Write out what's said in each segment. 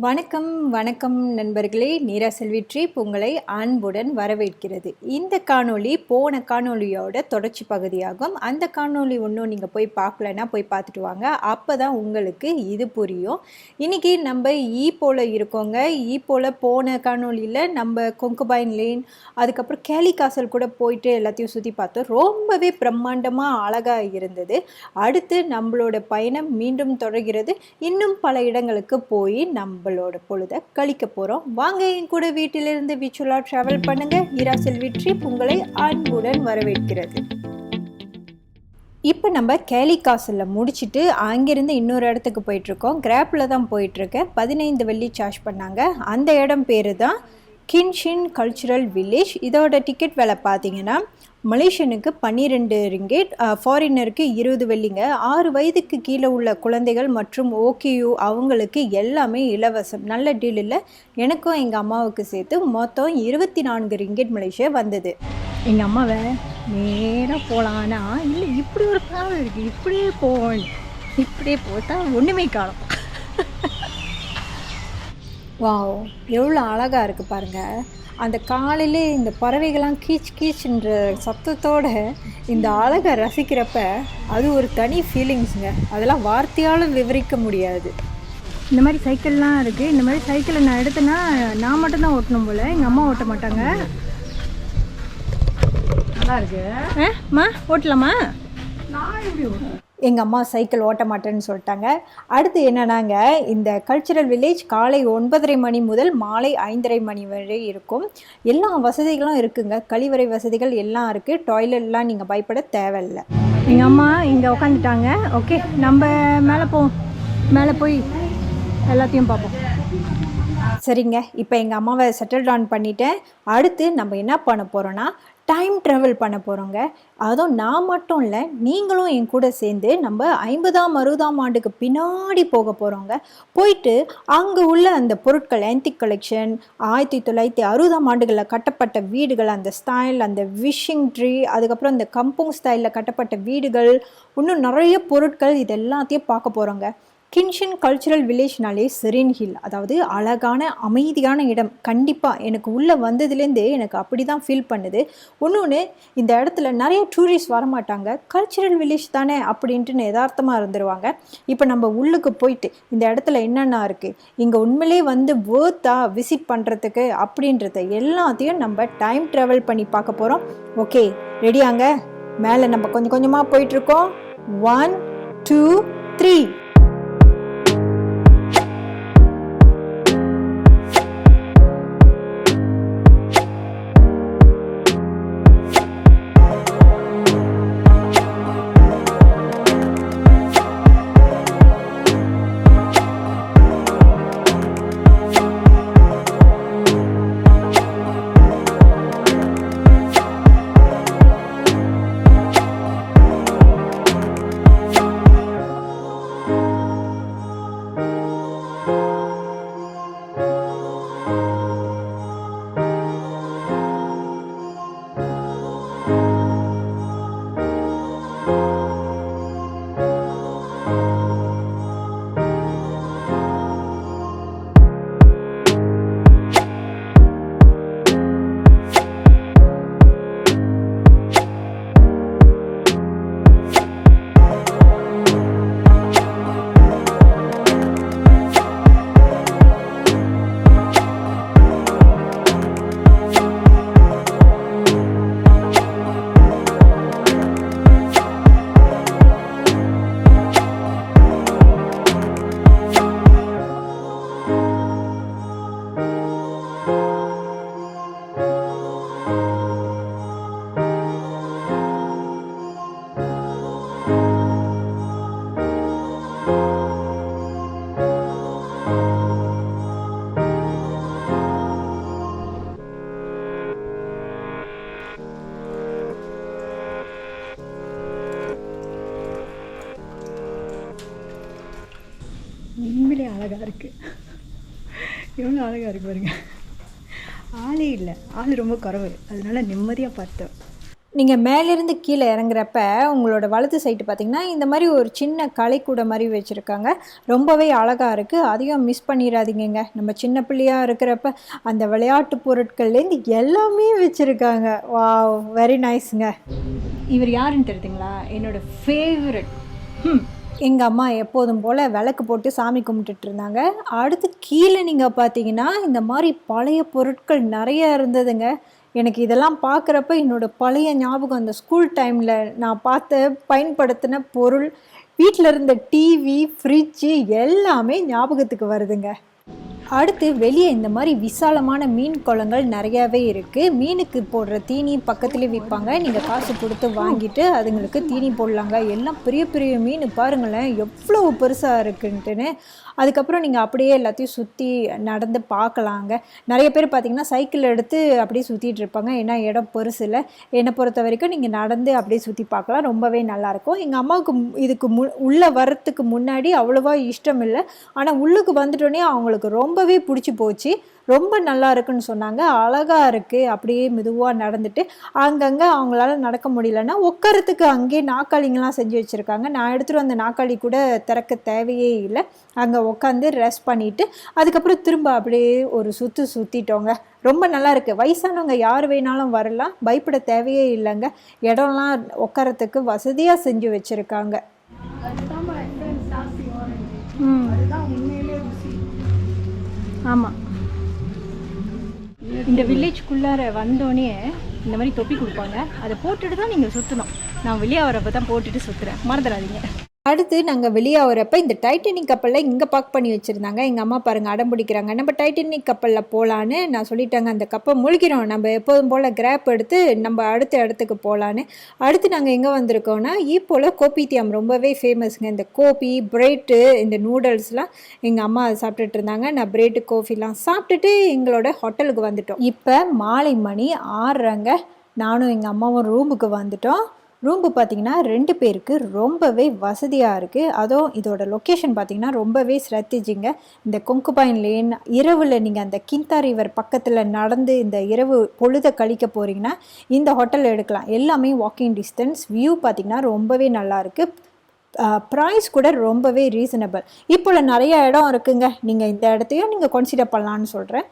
வணக்கம், வணக்கம் நண்பர்களே! நீரா செல்வி ட்ரிப் உங்களை அன்புடன் வரவேற்கிறது. இந்த காணொளி போன காணொளியோட தொடர்ச்சி பகுதியாகும். அந்த காணொளி இன்னும் நீங்க போய் பார்க்கலன்னா போய் பார்த்துட்டு வாங்க. அப்பதான் உங்களுக்கு இது புரியும். இன்னைக்கு நம்ம ஈப்போல இருக்கோங்க. ஈப்போல போன காணொளியில நம்ம கொங்குபாயின் லேன், அதுக்கப்புறம் கேலி காசல் கூட போயிட்டு எல்லாத்தையும் சுத்தி பார்த்தோம். ரொம்பவே பிரம்மாண்டமா அழகா இருந்தது. அடுத்து நம்மளோட பயணம் மீண்டும் தொடர்கிறது. இன்னும் பல இடங்களுக்கு போய் நம்மளோட பொழுதை கழிக்க போறோம். வாங்க என் கூட வீட்டிலிருந்து விச்சுலா டிராவல் பண்ணுங்க. ஈரா செல்வி ட்ரிப் உங்களை அன்புடன் வரவேற்கிறது. இப்போ நம்ம கேலி காசலில் முடிச்சுட்டு அங்கேருந்து இன்னொரு இடத்துக்கு போயிட்டுருக்கோம். கிராப்பில் தான் போயிட்டுருக்கேன். 15 வெள்ளி சார்ஜ் பண்ணாங்க. அந்த இடம் பேர் தான் கின்ஷின் கல்ச்சுரல் வில்லேஜ். இதோட டிக்கெட் விலை பார்த்தீங்கன்னா மலேசியனுக்கு 12 ரிங்கெட், ஃபாரினருக்கு 20 வெள்ளிங்க. 6 வயதுக்கு கீழே உள்ள குழந்தைகள் மற்றும் ஓகேயூ அவங்களுக்கு எல்லாமே இலவசம். நல்ல டீல் இல்லை. எனக்கும் எங்கள் அம்மாவுக்கு சேர்த்து மொத்தம் 24 ரிங்கெட் மலேசியா வந்தது. எங்கள் அம்மாவை நேராக போகலான்னா இல்லை இப்படி ஒரு பிளான் இருக்குது, இப்படியே போகணும், இப்படியே போட்டால் ஒன்றுமே காணும். வாவ், எவ்வளோ அழகாக இருக்குது பாருங்கள். அந்த காலையிலே இந்த பறவைகள்லாம் கீச் கீச்சுன்ற சத்தத்தோட இந்த அழகை ரசிக்கிறப்ப அது ஒரு தனி ஃபீலிங்ஸுங்க. அதெல்லாம் வார்த்தையால் விவரிக்க முடியாது. இந்த மாதிரி சைக்கிள்லாம் இருக்குது. இந்த மாதிரி சைக்கிளை நான் எடுத்தேன்னா நான் மட்டும்தான் ஓட்டணும் போல், எங்கள் அம்மா ஓட்ட மாட்டாங்க. நல்லா இருக்கு. அம்மா ஓட்டலாமா? நான் எப்படி ஓட்டுறேன்? எங்கள் அம்மா சைக்கிள் ஓட்ட மாட்டேன்னு சொல்லிட்டாங்க. அடுத்து என்னன்னாங்க, இந்த கல்ச்சுரல் வில்லேஜ் காலை 9:30 மணி முதல் மாலை 5:30 மணி வரை இருக்கும். எல்லா வசதிகளும் இருக்குங்க. கழிவறை வசதிகள் எல்லாம் இருக்குது. டாய்லெட்லாம் நீங்கள் பயப்பட தேவையில்லை. எங்கள் அம்மா இங்கே உட்காந்துட்டாங்க. ஓகே, நம்ம மேலே போய் எல்லாத்தையும் பார்ப்போம். சரிங்க, இப்போ எங்கள் அம்மாவை செட்டில் டவுன் பண்ணிட்டேன். அடுத்து நம்ம என்ன பண்ண போகிறோன்னா டைம் ட்ராவல் பண்ண போகிறோங்க. அதுவும் நான் மட்டும் இல்லை, நீங்களும் என் கூட சேர்ந்து நம்ம 50ஆம் 60ஆம் ஆண்டுக்கு பின்னாடி போக போகிறோங்க. போயிட்டு அங்கே உள்ள அந்த பொருட்கள், ஆன்டிக் கலெக்ஷன், 1960ஆம் ஆண்டுகளில் கட்டப்பட்ட வீடுகள், அந்த ஸ்டைல், அந்த விஷிங் ட்ரீ, அதுக்கப்புறம் இந்த கம்பவுண்ட் ஸ்டைலில் கட்டப்பட்ட வீடுகள், இன்னும் நிறைய பொருட்கள், இது எல்லாத்தையும் பார்க்க போகிறோங்க. கின்ஷின் கல்ச்சுரல் வில்லேஜ்னாலே செரீன் ஹில், அதாவது அழகான அமைதியான இடம். கண்டிப்பாக எனக்கு உள்ளே வந்ததுலேருந்தே எனக்கு அப்படி தான் ஃபீல் பண்ணுது. இன்னொன்று, இந்த இடத்துல நிறைய டூரிஸ்ட் வரமாட்டாங்க. கல்ச்சுரல் வில்லேஜ் தானே அப்படின்ட்டு யதார்த்தமாக இருந்துருவாங்க. இப்போ நம்ம உள்ளுக்கு போயிட்டு இந்த இடத்துல என்னென்ன இருக்குது, இங்கே உண்மையிலே வந்து வேர்த்தாக விசிட் பண்ணுறதுக்கு அப்படின்றத எல்லாத்தையும் நம்ம டைம் ட்ராவல் பண்ணி பார்க்க போகிறோம். ஓகே, ரெடியாங்க? மேலே நம்ம கொஞ்சம் கொஞ்சமாக போயிட்டுருக்கோம். 1 2 3. உண்மையிலே அழகாக இருக்குது. எவ்வளோ அழகாக இருக்குது பாருங்க. ஆளே இல்லை, ஆள் ரொம்ப குறைவு, அதனால நிம்மதியாக பார்த்தோம். நீங்கள் மேலேருந்து கீழே இறங்குறப்ப உங்களோட வலது சைடு பார்த்திங்கன்னா இந்த மாதிரி ஒரு சின்ன கலைக்கூடை மாதிரி வச்சுருக்காங்க. ரொம்பவே அழகாக இருக்குது. அதையும் மிஸ் பண்ணிடாதீங்கங்க. நம்ம சின்ன பிள்ளையாக இருக்கிறப்ப அந்த விளையாட்டு பொருட்கள்லேருந்து எல்லாமே வச்சுருக்காங்க. வாவ், வெரி நைஸுங்க. இவர் யாருன்னு தெரியுதுங்களா? என்னோடய ஃபேவரட். எங்கள் அம்மா எப்போதும் போல் விளக்கு போட்டு சாமி கும்பிட்டுட்டு இருந்தாங்க. அடுத்து கீழே நீங்கள் பார்த்தீங்கன்னா இந்த மாதிரி பழைய பொருட்கள் நிறைய இருந்ததுங்க. எனக்கு இதெல்லாம் பார்க்குறப்ப என்னோடய பழைய ஞாபகம், அந்த ஸ்கூல் டைமில் நான் பயன்படுத்தின பொருள், வீட்டில் இருந்த டிவி, ஃப்ரிட்ஜு எல்லாமே ஞாபகத்துக்கு வருதுங்க. அடுத்து வெளியே இந்த மாதிரி விசாலமான மீன் குளங்கள் நிறையாவே இருக்குது. மீனுக்கு போடுற தீனி பக்கத்துலேயே விற்பாங்க. நீங்கள் காசு கொடுத்து வாங்கிட்டு அதுங்களுக்கு தீனி போடலாங்க. எல்லாம் பெரிய பெரிய மீன் பாருங்களேன் எவ்வளோ பெருசாக இருக்குன்ட்டுன்னு. அதுக்கப்புறம் நீங்கள் அப்படியே எல்லாத்தையும் சுற்றி நடந்து பார்க்கலாங்க. நிறைய பேர் பார்த்திங்கன்னா சைக்கிள் எடுத்து அப்படியே சுற்றிட்டு இருப்பாங்க. ஏன்னா இடம் பெருசு இல்லை. என்னை பொறுத்த வரைக்கும் நீங்கள் நடந்து அப்படியே சுற்றி பார்க்கலாம். ரொம்பவே நல்லாயிருக்கும். எங்கள் அம்மாவுக்கு இதுக்கு உள்ளே வர்றதுக்கு முன்னாடி அவ்வளோவா இஷ்டம் இல்லை. ஆனால் உள்ளுக்கு வந்துட்டோன்னே அவங்களுக்கு ரொம்பவே பிடிச்சி போச்சு. ரொம்ப நல்லா இருக்குன்னு சொன்னாங்க. அழகாக இருக்குது. அப்படியே மெதுவாக நடந்துட்டு அங்கங்கே அவங்களால நடக்க முடியலன்னா உட்காரத்துக்கு அங்கேயே நாற்காலிங்கெலாம் செஞ்சு வச்சுருக்காங்க. நான் எடுத்துகிட்டு வந்த நாற்காலி கூட திறக்க தேவையே இல்லை. அங்கே உட்காந்து ரெஸ்ட் பண்ணிவிட்டு அதுக்கப்புறம் திரும்ப அப்படியே ஒரு சுற்றிட்டோங்க. ரொம்ப நல்லா இருக்குது. வயசானவங்க யார் வேணாலும் வரலாம், பயப்பட தேவையே இல்லைங்க. இடம்லாம் உட்காரத்துக்கு வசதியாக செஞ்சு வச்சுருக்காங்க. ஆமாம், இந்த வில்லேஜ்குள்ளார வந்தோடனே இந்த மாதிரி தொப்பி கொடுப்பாங்க. அதை போட்டுட்டு தான் நீங்கள் சுற்றணும். நான் வெளியே வரப்போ தான் போட்டுட்டு சுற்றுறேன், மறந்துடாதீங்க. அடுத்து நாங்கள் வெளியே வரப்போ இந்த டைட்டானிக் கப்பலில் இங்கே பார்க் பண்ணி வச்சுருந்தாங்க. எங்கள் அம்மா பாருங்கள் அடம் பிடிக்கிறாங்க. நம்ம டைட்டானிக் கப்பலில் போகலான்னு நான் சொல்லிட்டாங்க. அந்த கப்பை முழிக்கிறோம், நம்ம எப்போதும் போல் கிராப் எடுத்து நம்ம அடுத்த இடத்துக்கு போகலான்னு. அடுத்து நாங்கள் எங்கே வந்திருக்கோன்னா இப்போல கோபித்தியாம் ரொம்பவே ஃபேமஸ்ங்க. இந்த கோபி, பிரெட்டு, இந்த நூடுல்ஸ்லாம் எங்கள் அம்மா சாப்பிட்டுட்டு இருந்தாங்க. நான் பிரெட்டு, கோஃபிலாம் சாப்பிட்டுட்டு எங்களோட ஹோட்டலுக்கு வந்துட்டோம். இப்போ மாலை மணி 6:30ங்க. நானும் எங்கள் அம்மாவும் ரூமுக்கு வந்துட்டோம். ரூம்பு பார்த்திங்கன்னா 2 பேருக்கு ரொம்பவே வசதியாக இருக்குது. அதுவும் இதோட லொக்கேஷன் பார்த்திங்கன்னா ரொம்பவே ஸ்ட்ராட்டஜிங்க. இந்த கொங்குபாயின் லேன் இரவில் நீங்கள் அந்த கிந்தா ரிவர் பக்கத்தில் நடந்து இந்த இரவு பொழுதை கழிக்க போகிறீங்கன்னா இந்த ஹோட்டல் எடுக்கலாம். எல்லாமே வாக்கிங் டிஸ்டன்ஸ். வியூ பார்த்திங்கன்னா ரொம்பவே நல்லாயிருக்கு. ப்ரைஸ் கூட ரொம்பவே ரீசனபிள். இப்போ நிறைய இடம் இருக்குங்க. நீங்கள் இந்த இடத்தையும் நீங்கள் கன்சிடர் பண்ணலான்னு சொல்கிறேன்.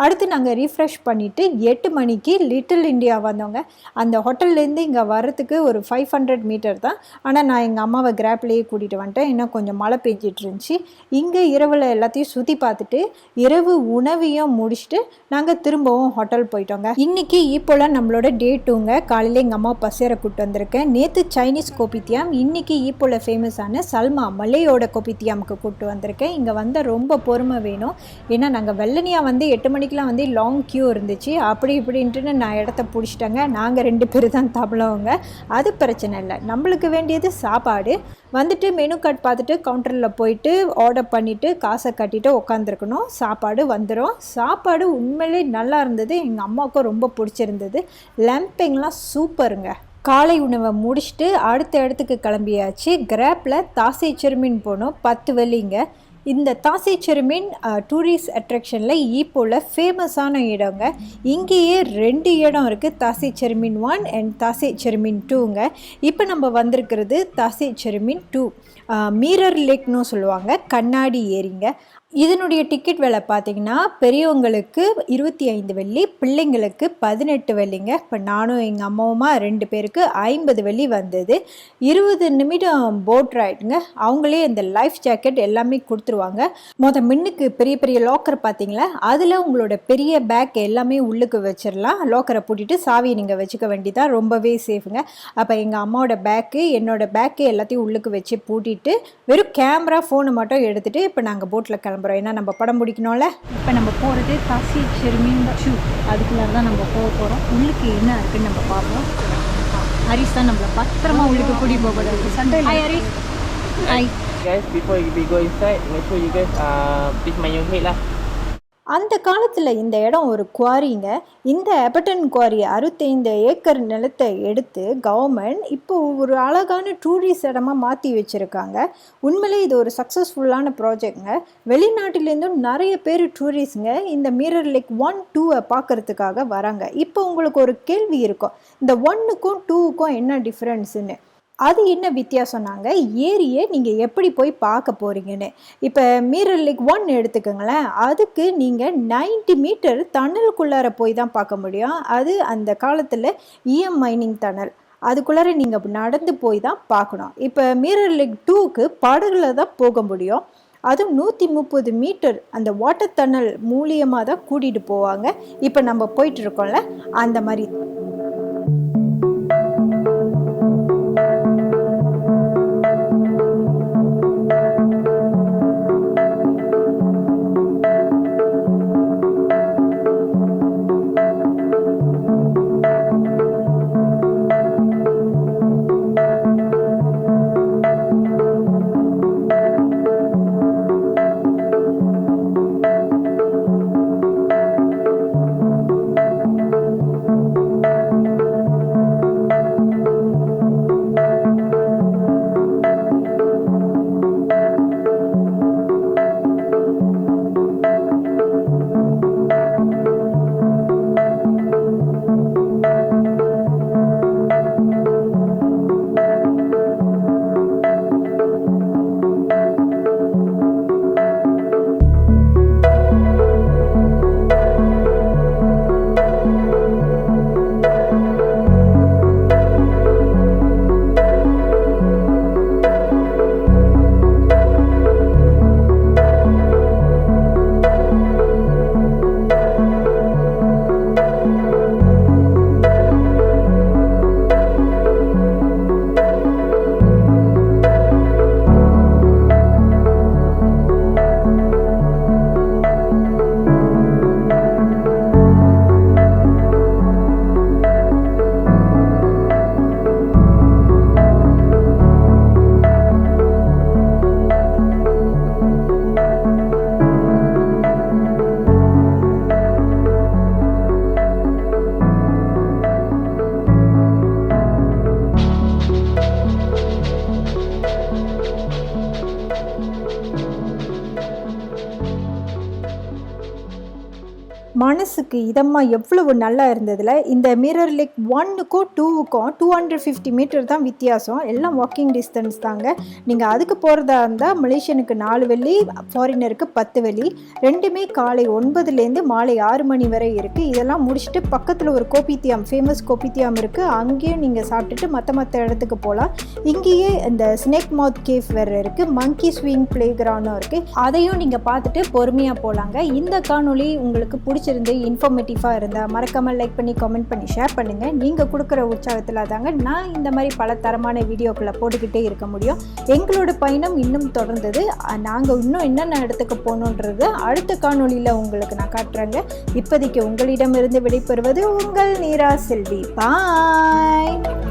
அடுத்து நாங்கள் ரீஃப்ரெஷ் பண்ணிவிட்டு 8 மணிக்கு லிட்டில் இண்டியா வந்தோங்க. அந்த ஹோட்டல்லேருந்து இங்கே வர்றதுக்கு ஒரு 500 மீட்டர் தான். ஆனால் நான் எங்கள் அம்மாவை கிராப்லேயே கூட்டிகிட்டு வந்துட்டேன். இன்னும் கொஞ்சம் மழை பெஞ்சிட்டு இருந்துச்சு. இங்கே இரவில் எல்லாத்தையும் சுற்றி பார்த்துட்டு இரவு உணவையும் முடிச்சுட்டு நாங்கள் திரும்பவும் ஹோட்டல் போயிட்டோங்க. இன்றைக்கி இப்போல நம்மளோட டே 2ங்க. காலையில் எங்கள் அம்மா பசேரை கூப்பிட்டு வந்திருக்கேன். நேற்று சைனீஸ் கோபித்தியாம், இன்றைக்கி இப்போல ஃபேமஸான சல்மா மலையோட கோபித்தியாமுக்கு கூப்பிட்டு வந்திருக்கேன். இங்கே வந்தால் ரொம்ப பொறுமை வேணும். ஏன்னா நாங்கள் வெள்ளனியாக வந்து 8 மணிக்கெலாம் வந்து லாங் க்யூ இருந்துச்சு. அப்படி இப்படின்ட்டுன்னு நான் இடத்த பிடிச்சிட்டேங்க. நாங்கள் 2 பேர் தான் தபலவங்க. அது பிரச்சனை இல்லை. நம்மளுக்கு வேண்டியது சாப்பாடு. வந்துட்டு மெனு கார்டு பார்த்துட்டு கவுண்டரில் போயிட்டு ஆர்டர் பண்ணிவிட்டு காசை கட்டிட்டு உட்காந்துருக்கணும். சாப்பாடு வந்துடும். சாப்பாடு உண்மையிலே நல்லா இருந்தது. எங்கள் அம்மாவுக்கும் ரொம்ப பிடிச்சிருந்தது. லம்பிங்லாம் சூப்பருங்க. காலை உணவை முடிச்சுட்டு அடுத்த இடத்துக்கு கிளம்பியாச்சு. கிராப்பில் தாசை செருமின் போனோம். 10 வெள்ளிங்க. இந்த தாசை செருமின் டூரிஸ்ட் அட்ராக்ஷனில் இப்போல ஃபேமஸான இடங்க. இங்கேயே 2 இடம் இருக்குது. தாசை செருமின் 1 அண்ட் தாசை செருமின் 2ங்க. இப்போ நம்ம வந்திருக்கிறது தாசை செருமின் 2. மீரர் லேக்னு சொல்லுவாங்க, கண்ணாடி ஏரிங்க. இதனுடைய டிக்கெட் விலை பார்த்திங்கன்னா பெரியவங்களுக்கு 25 வெள்ளி, பிள்ளைங்களுக்கு 18 வெள்ளிங்க. இப்போ நானும் எங்கள் அம்மாவுமா 2 பேருக்கு 50 வெள்ளி வந்தது. 20 நிமிடம் போட் ரைடுங்க. அவங்களே இந்த லைஃப் ஜாக்கெட் எல்லாமே கொடுத்துருவாங்க. முன்னுக்கு பெரிய பெரிய லாக்கர் பார்த்தீங்களா, அதில் உங்களோட பெரிய பேக் எல்லாமே உள்ளுக்கு வச்சிடலாம். லாக்கரை பூட்டிட்டு சாவியை நீங்கள் வச்சுக்க வேண்டியதான். ரொம்பவே சேஃபுங்க. அப்போ எங்கள் அம்மாவோட பேக்கு, என்னோடய பேக்கு எல்லாத்தையும் உள்ளுக்கு வச்சு பூட்டிட்டு வெறும் கேமரா ஃபோனை மட்டும் எடுத்துகிட்டு இப்போ நாங்கள் போட்டில் கிளம்புறோம். ஏன்னா நம்ம படம் பிடிக்கணும்ல. இப்போ நம்ம போகிறது தாசை செருமின் 2. அதுக்குள்ளே தான் நம்ம போகிறோம். உள்ளுக்கு என்ன இருக்குன்னு நம்ம பார்ப்போம். ஹரிஸ் தான் நம்மளை பத்திரமா உள்ளுக்கு கூட்டிகிட்டு போகிறது. Hi Harish. Hi guys, before we go inside, make sure you guys please mind your head lah. அந்த காலத்தில் இந்த இடம் ஒரு குவாரிங்க. இந்த எபர்டன் குவாரி 65 ஏக்கர் நிலத்தை எடுத்து கவர்மெண்ட் இப்போ ஒரு அழகான டூரிஸ்ட் இடமா மாற்றி வச்சுருக்காங்க. உண்மையிலே இது ஒரு சக்ஸஸ்ஃபுல்லான ப்ராஜெக்ட்ங்க. வெளிநாட்டிலேருந்தும் நிறைய பேர் டூரிஸ்ட்ங்க இந்த மிரர் லேக் 1, 2 பார்க்கறதுக்காக வராங்க. இப்போ உங்களுக்கு ஒரு கேள்வி இருக்கும், இந்த 1க்கும் 2க்கும் என்ன டிஃப்ரென்ஸுன்னு. அது என்ன வித்தியாசம்னாங்க, ஏரியை நீங்கள் எப்படி போய் பார்க்க போகிறீங்கன்னு. இப்போ மிரர் லேக் 1 எடுத்துக்கோங்களேன், அதுக்கு நீங்கள் 90 மீட்டர் டனலுக்குள்ளார போய் தான் பார்க்க முடியும். அது அந்த காலத்தில் மைனிங் டனல், அதுக்குள்ளார நீங்கள் நடந்து போய் தான் பார்க்கணும். இப்போ மிரர் லேக் 2க்கு படகுல தான் போக முடியும். அதுவும் 130 மீட்டர் அந்த வாட்டர் டனல் மூலியமாக தான் கூட்டிகிட்டு போவாங்க. இப்போ நம்ம போயிட்டு இருக்கோம்ல அந்த மாதிரி. மனசுக்கு இதமாக எவ்வளவு நல்லா இருந்ததில். இந்த மிரர் லேக் 1க்கும் 2க்கும் 250 மீட்டர் தான் வித்தியாசம். எல்லாம் வாக்கிங் டிஸ்டன்ஸ் தாங்க. நீங்கள் அதுக்கு போகிறதா இருந்தால் மலேசியனுக்கு 4 வெள்ளி, ஃபாரினருக்கு 10 வெள்ளி. ரெண்டுமே காலை 9லேருந்து மாலை 6 மணி வரை இருக்குது. இதெல்லாம் முடிச்சுட்டு பக்கத்தில் ஒரு கோபித்தியாம், ஃபேமஸ் கோபித்தியாம் இருக்குது. அங்கேயும் நீங்கள் சாப்பிட்டுட்டு மற்ற இடத்துக்கு போகலாம். இங்கேயே இந்த ஸ்னேக் மவுத் கேஃப் வேறு இருக்குது, மங்கி ஸ்விங் ப்ளே கிரவுண்டும் இருக்குது. அதையும் நீங்கள் பார்த்துட்டு பொறுமையாக போகலாங்க. இந்த காணொளி உங்களுக்கு பிடிச்சிருந்து இன்ஃபர்மேட்டிவாக இருந்தால் மறக்காமல் லைக் பண்ணி கமெண்ட் பண்ணி ஷேர் பண்ணுங்கள். நீங்கள் கொடுக்குற உற்சாகத்தில் தாங்க நான் இந்த மாதிரி பல தரமான வீடியோக்களை போட்டுக்கிட்டே இருக்க முடியும். எங்களோட பயணம் இன்னும் தொடர்ந்தது. நாங்கள் இன்னும் என்னென்ன இடத்துக்கு போகணுன்றது அடுத்த காணொளியில் உங்களுக்கு நான் காட்டுறேங்க. இப்போதைக்கு உங்களிடமிருந்து விடைபெறுவது உங்கள் நீரா செல்வி. பாய்.